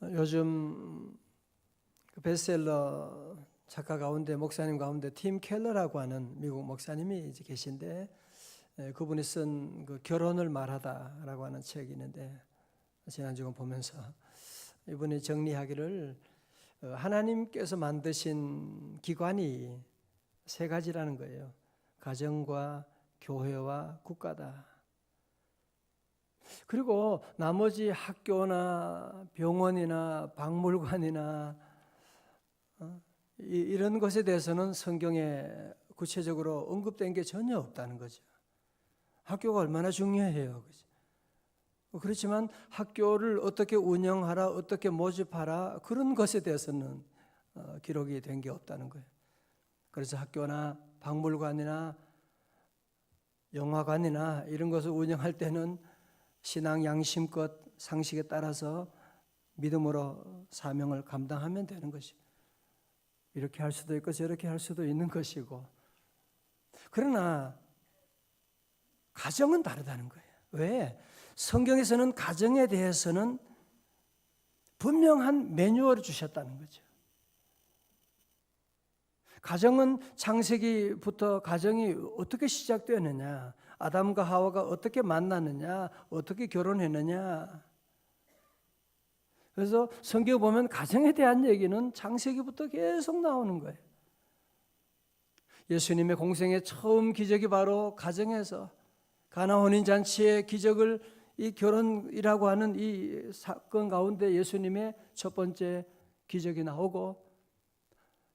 요즘 그 베스트셀러 작가 가운데 목사님 가운데 팀 켈러라고 하는 미국 목사님이 이제 계신데 그분이 쓴 그 결혼을 말하다라고 하는 책이 있는데 지난주에 보면서 이분이 정리하기를 하나님께서 만드신 기관이 세 가지라는 거예요. 가정과 교회와 국가다. 그리고 나머지 학교나 병원이나 박물관이나 이런 것에 대해서는 성경에 구체적으로 언급된 게 전혀 없다는 거죠. 학교가 얼마나 중요해요. 그렇지만 학교를 어떻게 운영하라, 어떻게 모집하라 그런 것에 대해서는 기록이 된 게 없다는 거예요. 그래서 학교나 박물관이나 영화관이나 이런 것을 운영할 때는 신앙 양심껏 상식에 따라서 믿음으로 사명을 감당하면 되는 것이고, 이렇게 할 수도 있고 저렇게 할 수도 있는 것이고, 그러나 가정은 다르다는 거예요. 왜? 성경에서는 가정에 대해서는 분명한 매뉴얼을 주셨다는 거죠. 가정은 창세기부터 가정이 어떻게 시작되느냐, 아담과 하와가 어떻게 만났느냐, 어떻게 결혼했느냐. 그래서 성경에 보면 가정에 대한 얘기는 창세기부터 계속 나오는 거예요. 예수님의 공생의 처음 기적이 바로 가정에서 가나 혼인잔치의 기적을 이 결혼이라고 하는 이 사건 가운데 예수님의 첫 번째 기적이 나오고,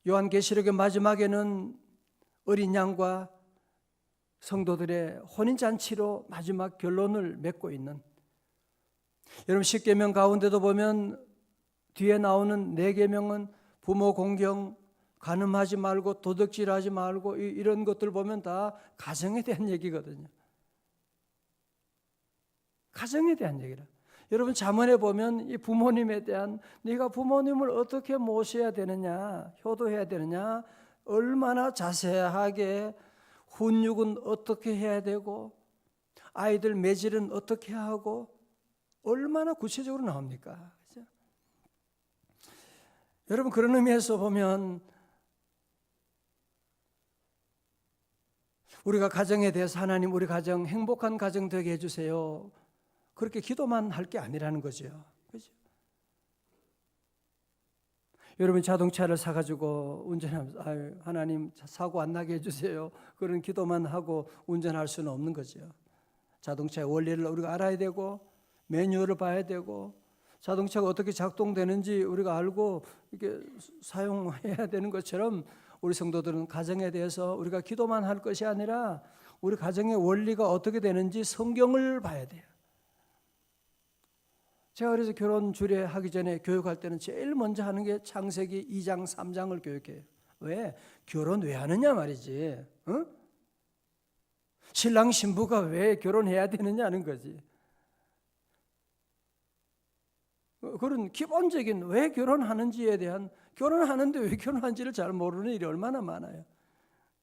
요한계시록의 마지막에는 어린 양과 성도들의 혼인잔치로 마지막 결론을 맺고 있는, 여러분 십계명 가운데도 보면 뒤에 나오는 네 계명은 부모 공경, 간음하지 말고 도둑질하지 말고 이런 것들 보면 다 가정에 대한 얘기거든요. 가정에 대한 얘기라. 여러분 잠언에 보면 이 부모님에 대한, 네가 부모님을 어떻게 모셔야 되느냐, 효도해야 되느냐, 얼마나 자세하게 훈육은 어떻게 해야 되고 아이들 매질은 어떻게 하고 얼마나 구체적으로 나옵니까? 그렇죠? 여러분 그런 의미에서 보면 우리가 가정에 대해서 하나님 우리 가정 행복한 가정 되게 해주세요, 그렇게 기도만 할 게 아니라는 거죠. 그렇죠? 여러분 자동차를 사가지고 운전하면서 하나님 사고 안 나게 해주세요, 그런 기도만 하고 운전할 수는 없는 거죠. 자동차의 원리를 우리가 알아야 되고 매뉴얼을 봐야 되고 자동차가 어떻게 작동되는지 우리가 알고 이렇게 사용해야 되는 것처럼 우리 성도들은 가정에 대해서 우리가 기도만 할 것이 아니라 우리 가정의 원리가 어떻게 되는지 성경을 봐야 돼요. 제가 그래서 결혼 주례하기 전에 교육할 때는 제일 먼저 하는 게 창세기 2장 3장을 교육해요. 왜? 결혼 왜 하느냐 말이지. 응? 신랑 신부가 왜 결혼해야 되느냐는 거지. 그런 기본적인 왜 결혼하는지에 대한, 결혼하는데 왜 결혼하는지를 잘 모르는 일이 얼마나 많아요.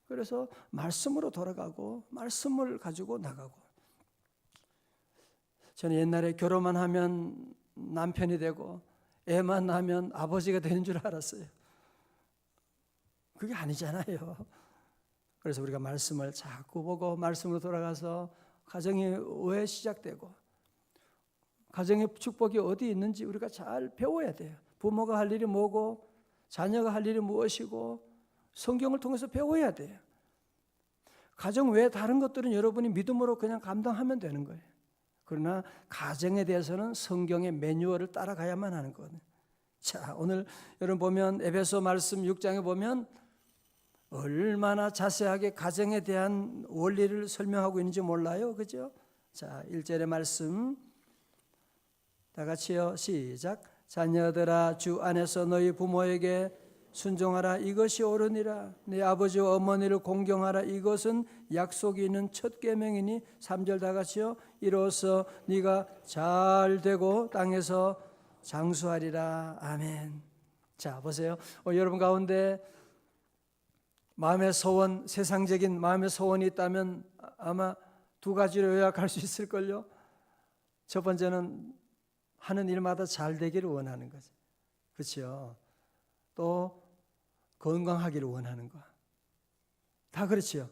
그래서 말씀으로 돌아가고 말씀을 가지고 나가고. 저는 옛날에 결혼만 하면 남편이 되고 애만 낳으면 아버지가 되는 줄 알았어요. 그게 아니잖아요. 그래서 우리가 말씀을 자꾸 보고 말씀으로 돌아가서 가정이 왜 시작되고 가정의 축복이 어디 있는지 우리가 잘 배워야 돼요. 부모가 할 일이 뭐고 자녀가 할 일이 무엇이고 성경을 통해서 배워야 돼요. 가정 외에 다른 것들은 여러분이 믿음으로 그냥 감당하면 되는 거예요. 그러나 가정에 대해서는 성경의 매뉴얼을 따라가야만 하는 거거든요. 자, 오늘 여러분 보면 에베소 말씀 6장에 보면 얼마나 자세하게 가정에 대한 원리를 설명하고 있는지 몰라요. 그죠? 자, 1절의 말씀 다 같이요. 시작. 자녀들아 주 안에서 너희 부모에게 순종하라, 이것이 옳으니라. 네 아버지와 어머니를 공경하라, 이것은 약속이 있는 첫 계명이니. 3절 다 같이요. 이로써 네가 잘 되고 땅에서 장수하리라. 아멘. 자 보세요. 여러분 가운데 마음의 소원, 세상적인 마음의 소원이 있다면 아마 두 가지로 요약할 수 있을걸요. 첫 번째는 하는 일마다 잘 되기를 원하는 거죠. 그렇죠? 또 건강하기를 원하는 거. 다 그렇지요.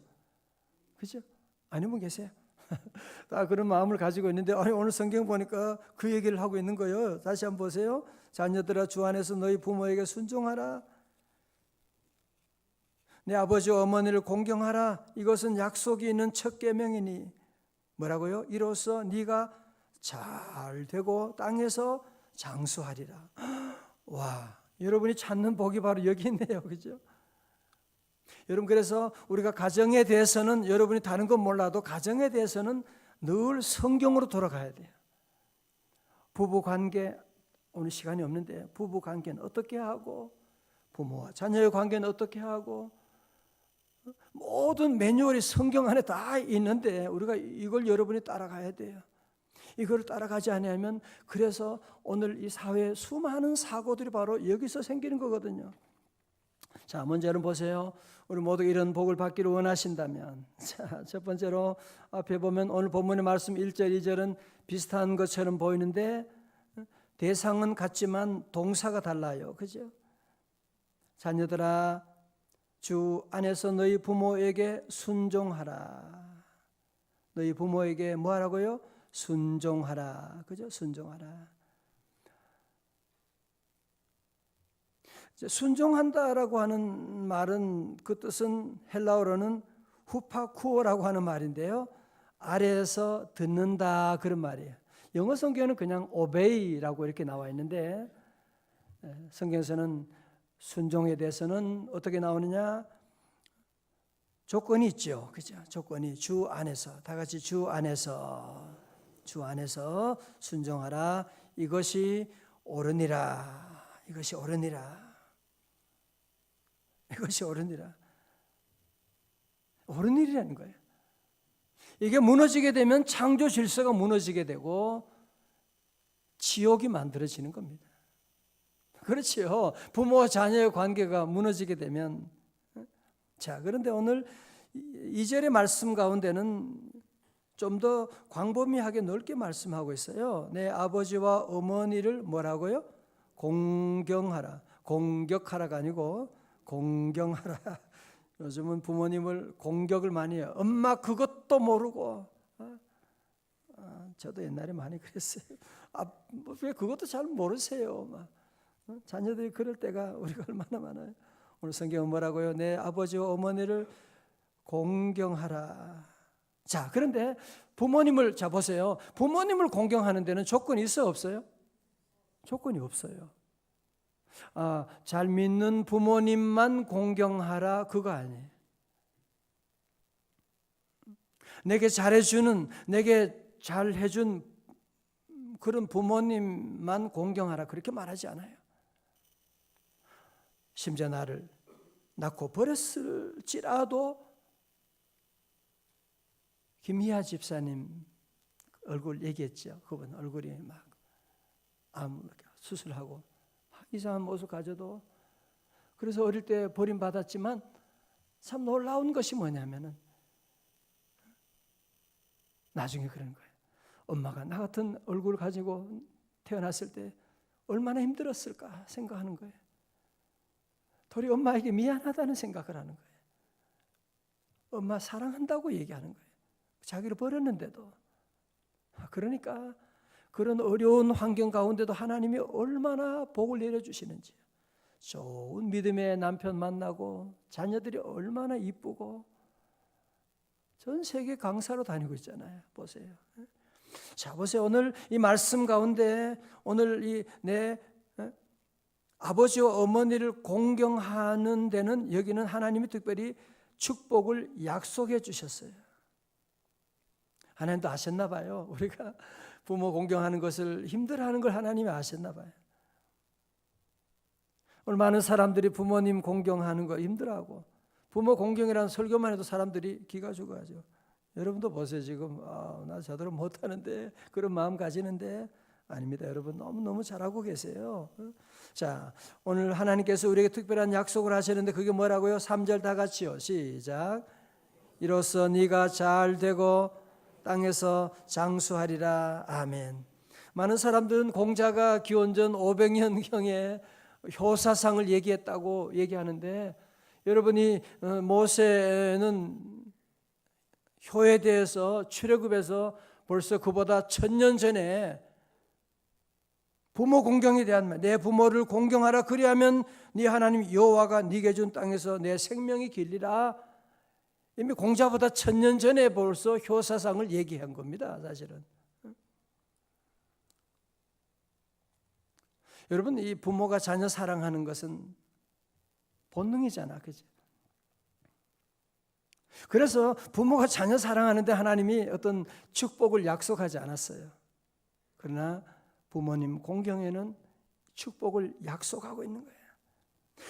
그렇죠? 아닌 분 계세요? 다 그런 마음을 가지고 있는데 아니 오늘 성경 보니까 그 얘기를 하고 있는 거예요. 다시 한번 보세요. 자녀들아 주 안에서 너희 부모에게 순종하라. 내 아버지와 어머니를 공경하라. 이것은 약속이 있는 첫 계명이니 뭐라고요? 이로써 네가 잘 되고 땅에서 장수하리라. 와, 여러분이 찾는 복이 바로 여기 있네요. 그죠? 여러분 그래서 우리가 가정에 대해서는 여러분이 다른 건 몰라도 가정에 대해서는 늘 성경으로 돌아가야 돼요. 부부 관계 오늘 시간이 없는데 부부 관계는 어떻게 하고 부모와 자녀의 관계는 어떻게 하고 모든 매뉴얼이 성경 안에 다 있는데 우리가 이걸 여러분이 따라가야 돼요. 이걸 따라가지 않으면 그래서 오늘 이 사회에 수많은 사고들이 바로 여기서 생기는 거거든요. 자, 먼저 여러분 보세요. 우리 모두 이런 복을 받기를 원하신다면 자, 첫 번째로 앞에 보면 오늘 본문의 말씀 1절, 2절은 비슷한 것처럼 보이는데 대상은 같지만 동사가 달라요. 그죠? 자녀들아 주 안에서 너희 부모에게 순종하라. 너희 부모에게 뭐 하라고요? 순종하라. 그죠? 순종하라. 순종한다라고 하는 말은 그 뜻은 헬라어로는 후파쿠오라고 하는 말인데요. 아래에서 듣는다 그런 말이에요. 영어 성경에는 그냥 obey라고 이렇게 나와 있는데 성경에서는 순종에 대해서는 어떻게 나오느냐? 조건이 있죠. 그죠? 조건이 주 안에서 다 같이 주 안에서 순종하라. 이것이 옳으니라. 이것이 옳으니라. 이것이 옳은 일이라. 옳은 일이라는 거예요. 이게 무너지게 되면 창조 질서가 무너지게 되고 지옥이 만들어지는 겁니다. 그렇지요. 부모와 자녀의 관계가 무너지게 되면 자, 그런데 오늘 2절의 말씀 가운데는 좀 더 광범위하게 넓게 말씀하고 있어요. 내 아버지와 어머니를 뭐라고요? 공경하라. 공격하라가 아니고 공경하라. 요즘은 부모님을 공격을 많이 해요. 엄마 그것도 모르고. 저도 옛날에 많이 그랬어요. 왜 그것도 잘 모르세요? 자녀들이 그럴 때가 우리가 얼마나 많아요. 오늘 성경은 뭐라고요? 내 아버지와 어머니를 공경하라. 자, 그런데 부모님을 자 보세요. 부모님을 공경하는 데는 조건이 있어 없어요? 조건이 없어요. 잘 믿는 부모님만 공경하라 그거 아니에요. 내게 잘해주는, 내게 잘해준 그런 부모님만 공경하라 그렇게 말하지 않아요. 심지어 나를 낳고 버렸을지라도 김희아 집사님 얼굴 얘기했죠. 그분 얼굴이 막 수술하고 이상한 모습 가져도 그래서 어릴 때 버림받았지만 참 놀라운 것이 뭐냐면은 나중에 그런 거예요. 엄마가 나 같은 얼굴을 가지고 태어났을 때 얼마나 힘들었을까 생각하는 거예요. 도리 엄마에게 미안하다는 생각을 하는 거예요. 엄마 사랑한다고 얘기하는 거예요. 자기를 버렸는데도. 그러니까 그런 어려운 환경 가운데도 하나님이 얼마나 복을 내려주시는지, 좋은 믿음의 남편 만나고 자녀들이 얼마나 이쁘고 전 세계 강사로 다니고 있잖아요. 보세요. 자, 보세요. 오늘 이 말씀 가운데 오늘 이 내 아버지와 어머니를 공경하는 데는 여기는 하나님이 특별히 축복을 약속해 주셨어요. 하나님도 아셨나 봐요. 우리가 부모 공경하는 것을 힘들어하는 걸 하나님이 아셨나 봐요. 오늘 많은 사람들이 부모님 공경하는 거 힘들어하고 부모 공경이라는 설교만 해도 사람들이 기가 죽어가죠. 여러분도 보세요. 지금 나 저대로 못하는데 그런 마음 가지는데 아닙니다. 여러분 너무너무 잘하고 계세요. 자, 오늘 하나님께서 우리에게 특별한 약속을 하시는데 그게 뭐라고요? 3절 다 같이요. 시작. 이로써 네가 잘 되고 땅에서 장수하리라. 아멘. 많은 사람들은 공자가 기원전 500년경에 효사상을 얘기했다고 얘기하는데, 여러분이 모세는 효에 대해서 출애굽에서 벌써 그보다 1000년 전에 부모 공경에 대한 말, 내 부모를 공경하라, 그리하면 네 하나님 여호와가 네게 준 땅에서 내 생명이 길리라. 이미 공자보다 1000년 전에 벌써 효사상을 얘기한 겁니다, 사실은. 여러분, 이 부모가 자녀 사랑하는 것은 본능이잖아, 그죠? 그래서 부모가 자녀 사랑하는데 하나님이 어떤 축복을 약속하지 않았어요. 그러나 부모님 공경에는 축복을 약속하고 있는 거예요.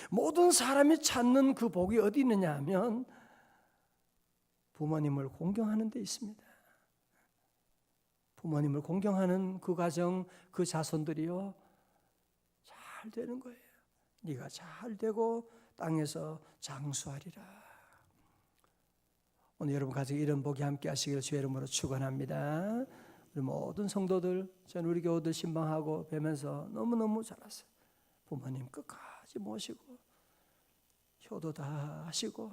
모든 사람이 찾는 그 복이 어디 있느냐 하면 부모님을 공경하는 데 있습니다. 부모님을 공경하는 그 가정, 그 자손들이요, 잘 되는 거예요. 네가 잘 되고 땅에서 장수하리라. 오늘 여러분 가정에 이런 복이 함께 하시기를 주의 이름으로 축원합니다. 우리 모든 성도들, 저는 우리 교우들 신방하고 뵈면서 너무너무 잘했어요. 부모님 끝까지 모시고 효도 다 하시고,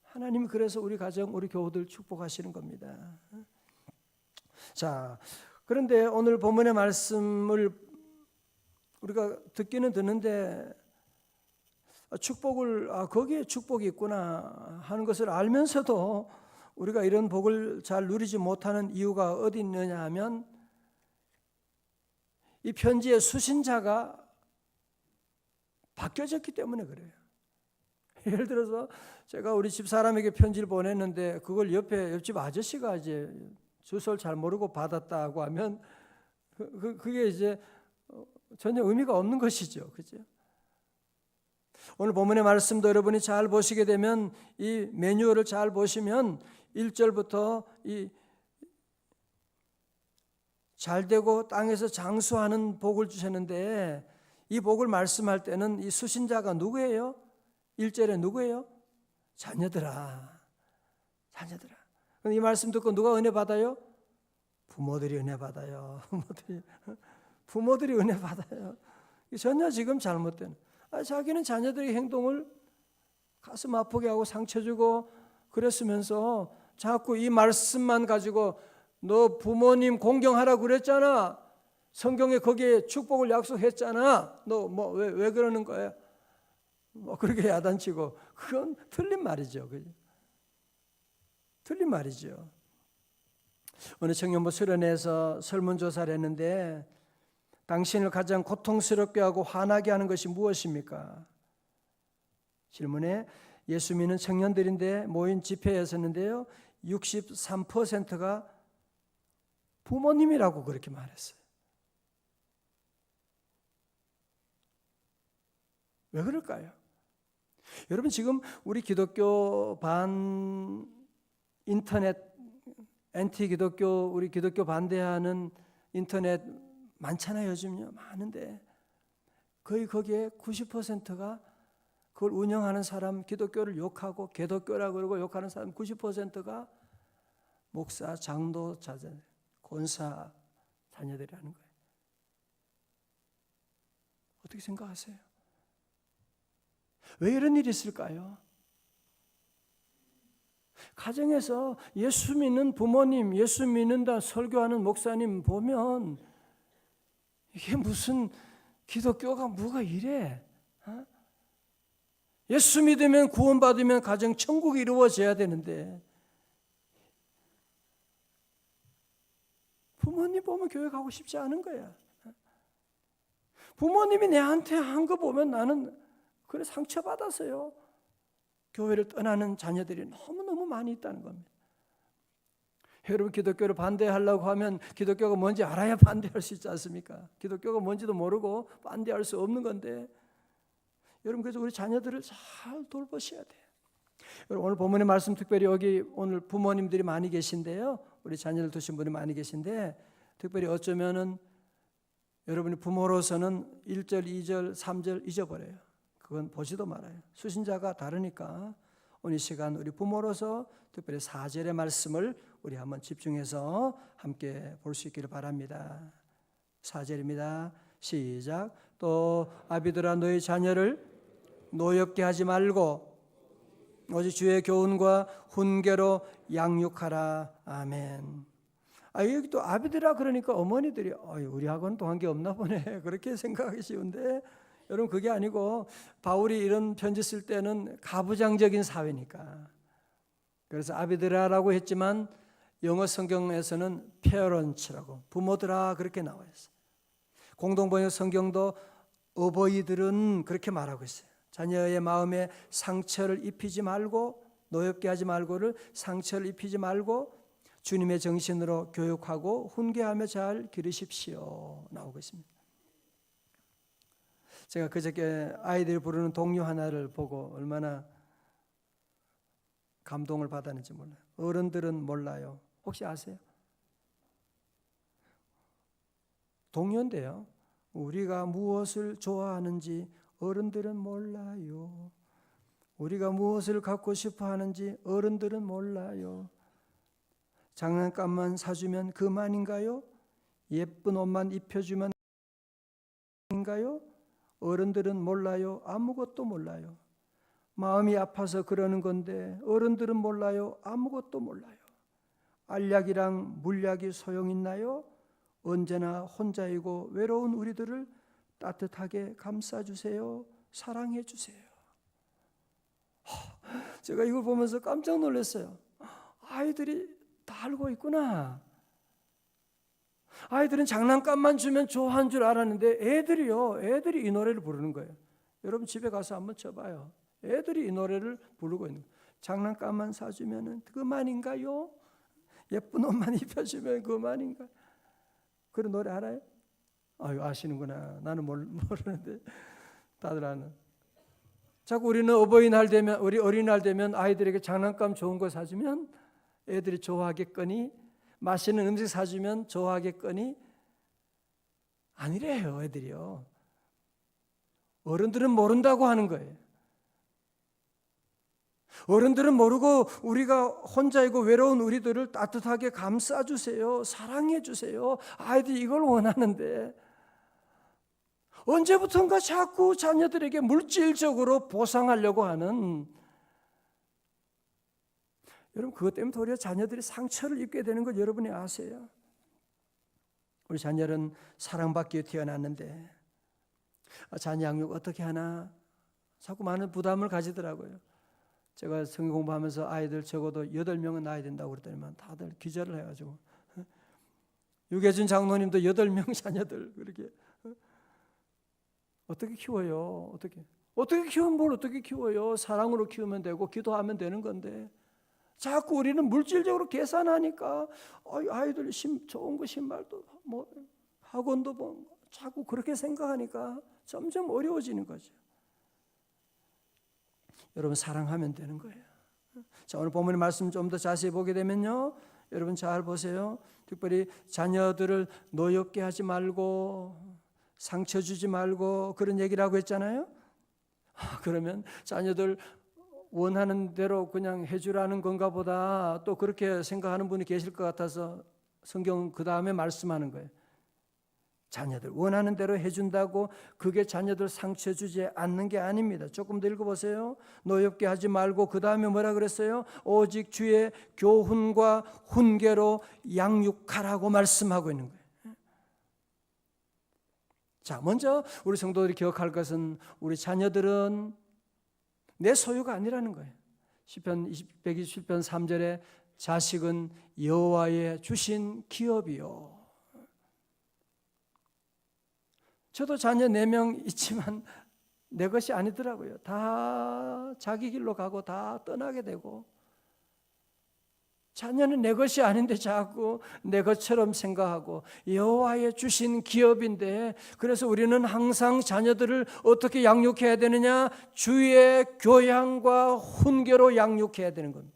하나님이 그래서 우리 가정, 우리 교우들 축복하시는 겁니다. 자, 그런데 오늘 본문의 말씀을 우리가 듣기는 듣는데 축복을, 거기에 축복이 있구나 하는 것을 알면서도 우리가 이런 복을 잘 누리지 못하는 이유가 어디 있느냐 하면, 이 편지의 수신자가 바뀌어졌기 때문에 그래요. 예를 들어서 제가 우리 집 사람에게 편지를 보냈는데 그걸 옆집 아저씨가 이제 주소를 잘 모르고 받았다고 하면 그게 이제 전혀 의미가 없는 것이죠, 그죠? 오늘 본문의 말씀도 여러분이 잘 보시게 되면, 이 매뉴얼을 잘 보시면 1절부터 이 잘되고 땅에서 장수하는 복을 주셨는데, 이 복을 말씀할 때는 이 수신자가 누구예요? 1절에 누구예요? 자녀들아. 자녀들아. 이 말씀 듣고 누가 은혜 받아요? 부모들이 은혜 받아요. 부모들이 은혜 받아요. 전혀 지금 잘못된, 자기는 자녀들의 행동을 가슴 아프게 하고 상처 주고 그랬으면서 자꾸 이 말씀만 가지고 너 부모님 공경하라고 그랬잖아. 성경에 거기에 축복을 약속했잖아. 너 왜 그러는 거야? 그렇게 야단치고, 그건 틀린 말이죠. 그죠? 틀린 말이죠. 어느 청년부 수련회에서 설문조사를 했는데, 당신을 가장 고통스럽게 하고 화나게 하는 것이 무엇입니까? 질문에 예수 믿는 청년들인데 모인 집회였었는데요, 63%가 부모님이라고 그렇게 말했어요. 왜 그럴까요? 여러분, 지금 우리 기독교 반 인터넷, 엔티 기독교, 우리 기독교 반대하는 인터넷 많잖아요. 요즘요, 많은데 거의 거기에 90%가 그걸 운영하는 사람, 기독교를 욕하고 개독교라고 그러고 욕하는 사람 90%가 목사, 장로, 자녀, 권사 자녀들이라는 거예요. 어떻게 생각하세요? 왜 이런 일이 있을까요? 가정에서 예수 믿는 부모님, 예수 믿는다 설교하는 목사님 보면 이게 무슨 기독교가 뭐가 이래? 예수 믿으면 구원받으면 가정 천국이 이루어져야 되는데, 부모님 보면 교회 가고 싶지 않은 거야. 부모님이 내한테 한 거 보면 나는 그래 상처받았어요. 교회를 떠나는 자녀들이 너무너무 많이 있다는 겁니다. 여러분, 기독교를 반대하려고 하면 기독교가 뭔지 알아야 반대할 수 있지 않습니까? 기독교가 뭔지도 모르고 반대할 수 없는 건데, 여러분, 그래서 우리 자녀들을 잘 돌보셔야 돼요. 여러분, 오늘 본문의 말씀, 특별히 여기 오늘 부모님들이 많이 계신데요, 우리 자녀를 두신 분이 많이 계신데, 특별히 어쩌면은 여러분이 부모로서는 1절, 2절, 3절 잊어버려요. 그건 보지도 말아요. 수신자가 다르니까 오늘 이 시간 우리 부모로서 특별히 4절의 말씀을 우리 한번 집중해서 함께 볼 수 있기를 바랍니다. 4절입니다. 시작. 또 아비들아 너희 자녀를 노엽게 하지 말고 오직 주의 교훈과 훈계로 양육하라. 아멘. 여기 또 아비들아 그러니까 어머니들이 우리하고는 또 관계 없나 보네 그렇게 생각하기 쉬운데 여러분 그게 아니고 바울이 이런 편지 쓸 때는 가부장적인 사회니까 그래서 아비들아라고 했지만 영어 성경에서는 parents라고 부모들아 그렇게 나와 있어요. 공동번역 성경도 어버이들은 그렇게 말하고 있어요. 자녀의 마음에 상처를 입히지 말고 노엽게 하지 말고를 상처를 입히지 말고 주님의 정신으로 교육하고 훈계하며 잘 기르십시오 나오고 있습니다. 제가 그저께 아이들이 부르는 동요 하나를 보고 얼마나 감동을 받았는지 몰라요. 어른들은 몰라요. 혹시 아세요? 동요인데요. 우리가 무엇을 좋아하는지 어른들은 몰라요. 우리가 무엇을 갖고 싶어 하는지 어른들은 몰라요. 장난감만 사주면 그만인가요? 예쁜 옷만 입혀주면 인가요? 어른들은 몰라요. 아무것도 몰라요. 마음이 아파서 그러는 건데 어른들은 몰라요. 아무것도 몰라요. 알약이랑 물약이 소용있나요? 언제나 혼자이고 외로운 우리들을 따뜻하게 감싸주세요. 사랑해주세요. 제가 이걸 보면서 깜짝 놀랐어요. 아이들이 다 알고 있구나. 아이들은 장난감만 주면 좋아하는 줄 알았는데 애들이 이 노래를 부르는 거예요. 여러분 집에 가서 한번 쳐봐요. 애들이 이 노래를 부르고 있는 거예요. 장난감만 사주면 그만인가요? 예쁜 옷만 입혀주면 그만인가요? 그런 노래 알아요? 아시는구나. 나는 모르는데 다들 아는. 자꾸 우리는 어버이날 되면 우리 어린이날 되면 아이들에게 장난감 좋은 거 사주면 애들이 좋아하겠거니 맛있는 음식 사주면 좋아하겠거니 아니래요. 애들이요. 어른들은 모른다고 하는 거예요. 어른들은 모르고 우리가 혼자이고 외로운 우리들을 따뜻하게 감싸주세요. 사랑해주세요. 아이들이 이걸 원하는데 언제부턴가 자꾸 자녀들에게 물질적으로 보상하려고 하는 여러분 그것 때문에 도리어 자녀들이 상처를 입게 되는 걸 여러분이 아세요? 우리 자녀는 사랑받기에 태어났는데 자녀 양육 어떻게 하나 자꾸 많은 부담을 가지더라고요. 제가 성경 공부하면서 아이들 적어도 8명은 낳아야 된다고 그랬더니만 다들 기절을 해가지고 유계준 장로님도 8명 자녀들 그렇게 어떻게 키워요? 어떻게 키우면 뭘 어떻게 키워요? 사랑으로 키우면 되고 기도하면 되는 건데 자꾸 우리는 물질적으로 계산하니까 아이들 좋은 거 신발도 뭐 학원도 뭐 자꾸 그렇게 생각하니까 점점 어려워지는 거죠. 여러분 사랑하면 되는 거예요. 자, 오늘 본문의 말씀 좀 더 자세히 보게 되면요. 여러분 잘 보세요. 특별히 자녀들을 노엽게 하지 말고 상처 주지 말고 그런 얘기를 하고 했잖아요. 그러면 자녀들 원하는 대로 그냥 해주라는 건가 보다 또 그렇게 생각하는 분이 계실 것 같아서 성경 그 다음에 말씀하는 거예요. 자녀들 원하는 대로 해준다고 그게 자녀들 상처 주지 않는 게 아닙니다. 조금 더 읽어보세요. 노엽게 하지 말고 그 다음에 뭐라 그랬어요? 오직 주의 교훈과 훈계로 양육하라고 말씀하고 있는 거예요. 자, 먼저 우리 성도들이 기억할 것은 우리 자녀들은 내 소유가 아니라는 거예요. 시편 127편 3절에 자식은 여호와의 주신 기업이요. 저도 자녀 4명 있지만 내 것이 아니더라고요. 다 자기 길로 가고 다 떠나게 되고 자녀는 내 것이 아닌데 자꾸 내 것처럼 생각하고 여호와의 주신 기업인데 그래서 우리는 항상 자녀들을 어떻게 양육해야 되느냐? 주의 교양과 훈계로 양육해야 되는 겁니다.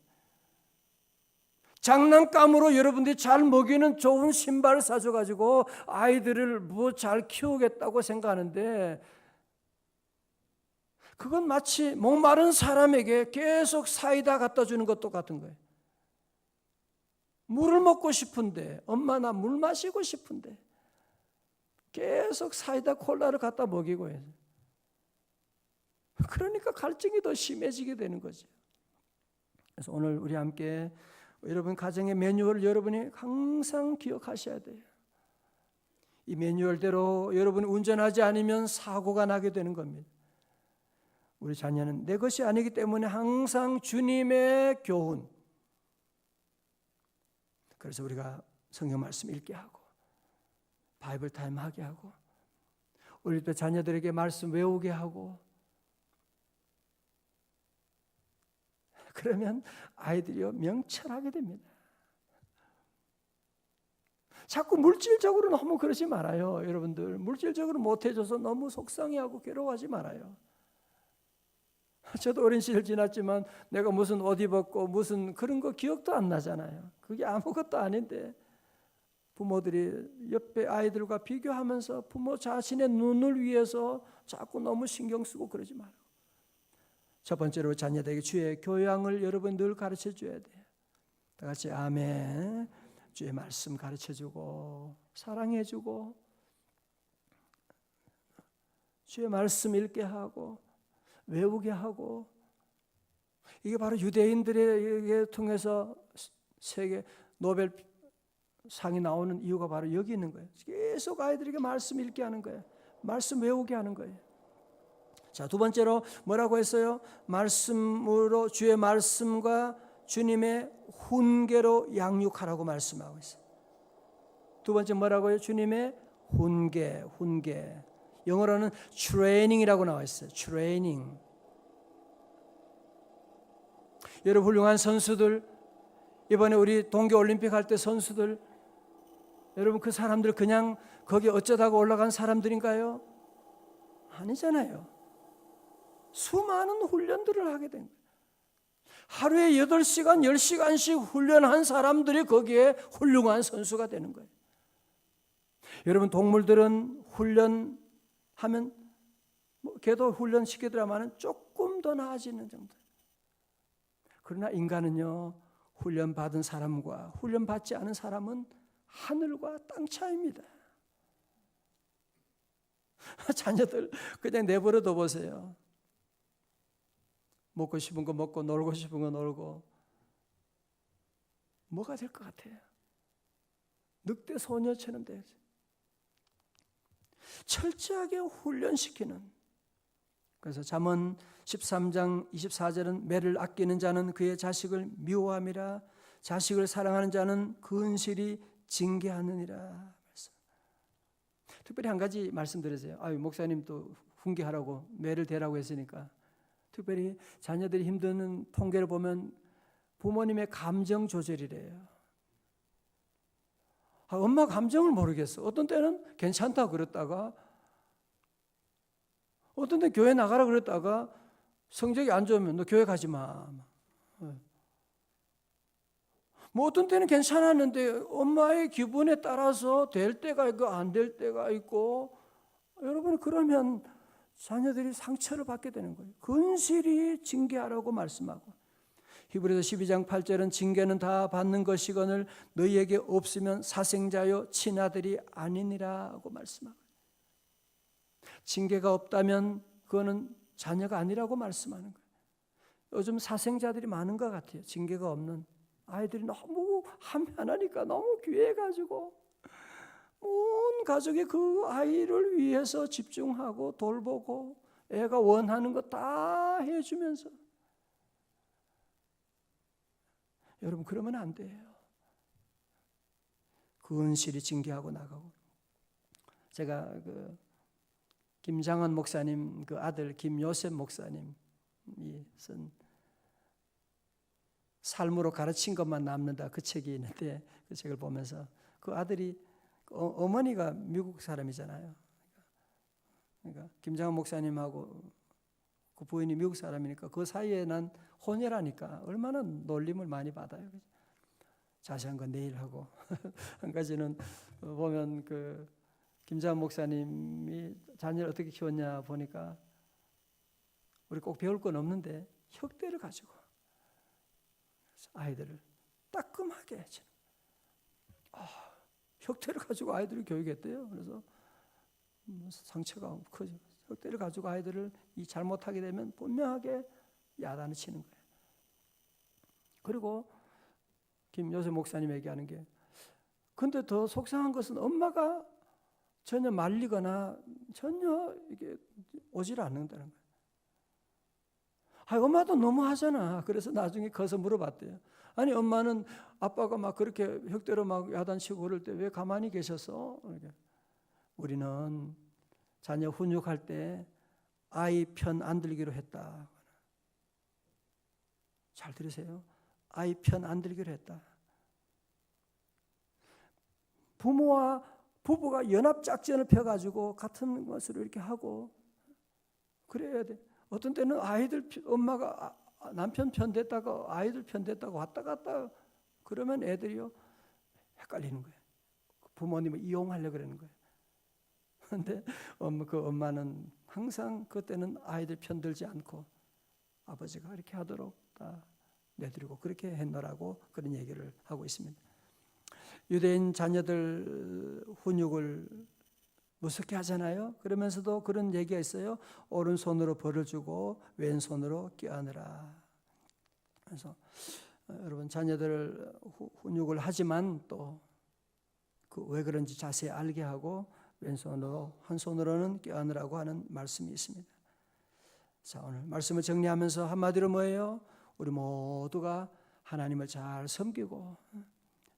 장난감으로 여러분들이 잘 먹이는 좋은 신발을 사줘가지고 아이들을 뭐 잘 키우겠다고 생각하는데 그건 마치 목마른 사람에게 계속 사이다 갖다 주는 것도 같은 거예요. 물을 먹고 싶은데 엄마 나 물 마시고 싶은데 계속 사이다 콜라를 갖다 먹이고 해요. 그러니까 갈증이 더 심해지게 되는 거죠. 그래서 오늘 우리 함께 여러분 가정의 매뉴얼을 여러분이 항상 기억하셔야 돼요. 이 매뉴얼대로 여러분이 운전하지 않으면 사고가 나게 되는 겁니다. 우리 자녀는 내 것이 아니기 때문에 항상 주님의 교훈, 그래서 우리가 성경 말씀 읽게 하고 바이블 타임 하게 하고 우리 또 자녀들에게 말씀 외우게 하고, 그러면 아이들이요 명철하게 됩니다. 자꾸 물질적으로 너무 그러지 말아요. 여러분들 물질적으로 못해줘서 너무 속상해하고 괴로워하지 말아요. 저도 어린 시절 지났지만 내가 무슨 옷 입었고 무슨 그런 거 기억도 안 나잖아요. 그게 아무것도 아닌데 부모들이 옆에 아이들과 비교하면서 부모 자신의 눈을 위해서 자꾸 너무 신경 쓰고 그러지 말고, 첫 번째로 자녀들에게 주의 교양을 여러분 늘 가르쳐 줘야 돼요. 다 같이 아멘. 주의 말씀 가르쳐 주고 사랑해 주고 주의 말씀 읽게 하고 외우게 하고, 이게 바로 유대인들에게 통해서 세계 노벨 상이 나오는 이유가 바로 여기 있는 거예요. 계속 아이들에게 말씀 읽게 하는 거예요. 말씀 외우게 하는 거예요. 자, 두 번째로 뭐라고 했어요? 말씀으로 주의 말씀과 주님의 훈계로 양육하라고 말씀하고 있어요. 두 번째 뭐라고요? 주님의 훈계. 영어로는 트레이닝이라고 나와 있어요. 트레이닝. 여러분 훌륭한 선수들, 이번에 우리 동계올림픽 할 때 선수들, 여러분 그 사람들 그냥 거기 어쩌다가 올라간 사람들인가요? 아니잖아요. 수많은 훈련들을 하게 된 거예요. 하루에 8시간, 10시간씩 훈련한 사람들이 거기에 훌륭한 선수가 되는 거예요. 여러분 동물들은 훈련하면 걔도 훈련시키더라마는 조금 더 나아지는 정도. 그러나 인간은요, 훈련받은 사람과 훈련받지 않은 사람은 하늘과 땅 차이입니다. 자녀들 그냥 내버려 둬 보세요. 먹고 싶은 거 먹고 놀고 싶은 거 놀고 뭐가 될 것 같아요? 늑대 소녀처럼 돼야지. 철저하게 훈련시키는. 그래서 잠언 13장 24절은 매를 아끼는 자는 그의 자식을 미워함이라 자식을 사랑하는 자는 근실이 징계하느니라. 특별히 한 가지 말씀드리세요. 목사님 또 훈계하라고 매를 대라고 했으니까, 특별히 자녀들이 힘드는 통계를 보면 부모님의 감정 조절이래요. 엄마 감정을 모르겠어. 어떤 때는 괜찮다 그랬다가, 어떤 때는 교회 나가라 그랬다가 성적이 안 좋으면 너 교회 가지 마. 뭐 어떤 때는 괜찮았는데 엄마의 기분에 따라서 될 때가 있고 안 될 때가 있고, 여러분 그러면 자녀들이 상처를 받게 되는 거예요. 근실이 징계하라고 말씀하고, 히브리서 12장 8절은 징계는 다 받는 것이거늘 너희에게 없으면 사생자요 친아들이 아니니라고 말씀하고, 징계가 없다면 그거는 자녀가 아니라고 말씀하는 거예요. 요즘 사생자들이 많은 것 같아요. 징계가 없는 아이들이 너무 한편하니까 너무 귀해가지고 온 가족이 그 아이를 위해서 집중하고 돌보고 애가 원하는 거 다 해주면서, 여러분 그러면 안 돼요. 근실이 징계하고 나가고. 제가 김장원 목사님 그 아들 김요셉 목사님이 쓴 삶으로 가르친 것만 남는다 그 책이 있는데, 그 책을 보면서 그 아들이 어머니가 미국 사람이잖아요. 그러니까 김장원 목사님하고 그 부인이 미국 사람이니까 그 사이에 난 혼혈하니까 얼마나 놀림을 많이 받아요. 자세한 건 내일 하고 한 가지는 보면 그 김장원 목사님이 자녀를 어떻게 키웠냐 보니까 우리 꼭 배울 건 없는데 혁대를 가지고 아이들을 따끔하게 해주는. 혁대를 가지고 아이들을 교육했대요. 그래서 상처가 커져. 흑대를 가지고 아이들을 이 잘못하게 되면 분명하게 야단을 치는 거예요. 그리고 김요셉 목사님 얘기하는 게, 근데 더 속상한 것은 엄마가 전혀 말리거나 전혀 이게 오질 않는다는 거예요. 아, 엄마도 너무 하잖아. 그래서 나중에 커서 물어봤대요. 아니, 엄마는 아빠가 막 그렇게 흑대로 막 야단치고 그럴 때 왜 가만히 계셨어? 우리는 자녀 훈육할 때 아이 편 안 들기로 했다. 잘 들으세요. 아이 편 안 들기로 했다. 부부가 연합작전을 펴가지고 같은 것으로 이렇게 하고 그래야 돼. 어떤 때는 엄마가 남편 편 됐다가 아이들 편 됐다가 왔다 갔다 그러면 애들이요 헷갈리는 거예요. 부모님을 이용하려고 그러는 거예요. 그런데 그 엄마는 항상 그때는 아이들 편 들지 않고 아버지가 이렇게 하도록 다 내드리고 그렇게 했노라고 그런 얘기를 하고 있습니다. 유대인 자녀들 훈육을 무섭게 하잖아요. 그러면서도 그런 얘기가 있어요. 오른손으로 벌을 주고 왼손으로 껴안으라. 그래서 여러분 자녀들 훈육을 하지만 또 그 왜 그런지 자세히 알게 하고 왼손으로 한 손으로는 껴안으라고 하는 말씀이 있습니다. 자, 오늘 말씀을 정리하면서 한마디로 뭐예요? 우리 모두가 하나님을 잘 섬기고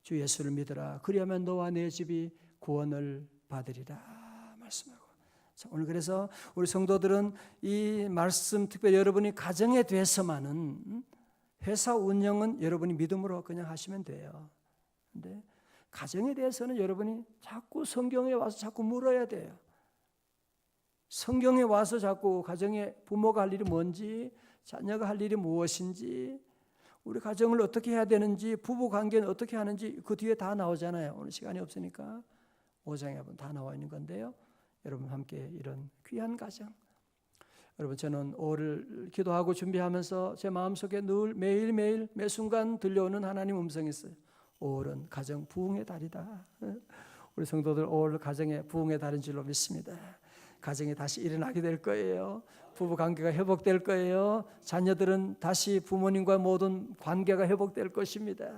주 예수를 믿으라. 그리하면 너와 내 집이 구원을 받으리라 말씀하고. 자, 오늘 그래서 우리 성도들은 이 말씀, 특별히 여러분이 가정에 대해서만은 회사 운영은 여러분이 믿음으로 그냥 하시면 돼요. 근데 가정에 대해서는 여러분이 자꾸 성경에 와서 자꾸 물어야 돼요. 성경에 와서 자꾸 가정에 부모가 할 일이 뭔지, 자녀가 할 일이 무엇인지, 우리 가정을 어떻게 해야 되는지, 부부 관계는 어떻게 하는지 그 뒤에 다 나오잖아요. 오늘 시간이 없으니까 5장에 한번 다 나와 있는 건데요. 여러분 함께 이런 귀한 가정, 여러분 저는 5월 기도하고 준비하면서 제 마음속에 늘 매일매일 매 순간 들려오는 하나님 음성이 있어요. 5월은 가정 부흥의 달이다. 우리 성도들 5월 가정의 부흥의 달인 줄로 믿습니다. 가정이 다시 일어나게 될 거예요. 부부 관계가 회복될 거예요. 자녀들은 다시 부모님과 모든 관계가 회복될 것입니다.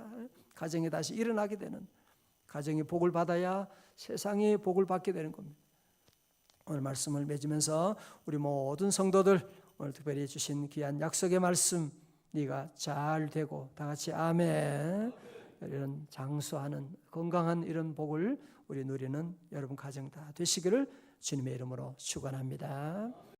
가정이 다시 일어나게 되는, 가정이 복을 받아야 세상이 복을 받게 되는 겁니다. 오늘 말씀을 맺으면서 우리 모든 성도들 오늘 특별히 주신 귀한 약속의 말씀, 네가 잘 되고 다 같이 아멘. 이런 장수하는 건강한 이런 복을 우리 누리는 여러분 가정 다 되시기를 주님의 이름으로 축원합니다.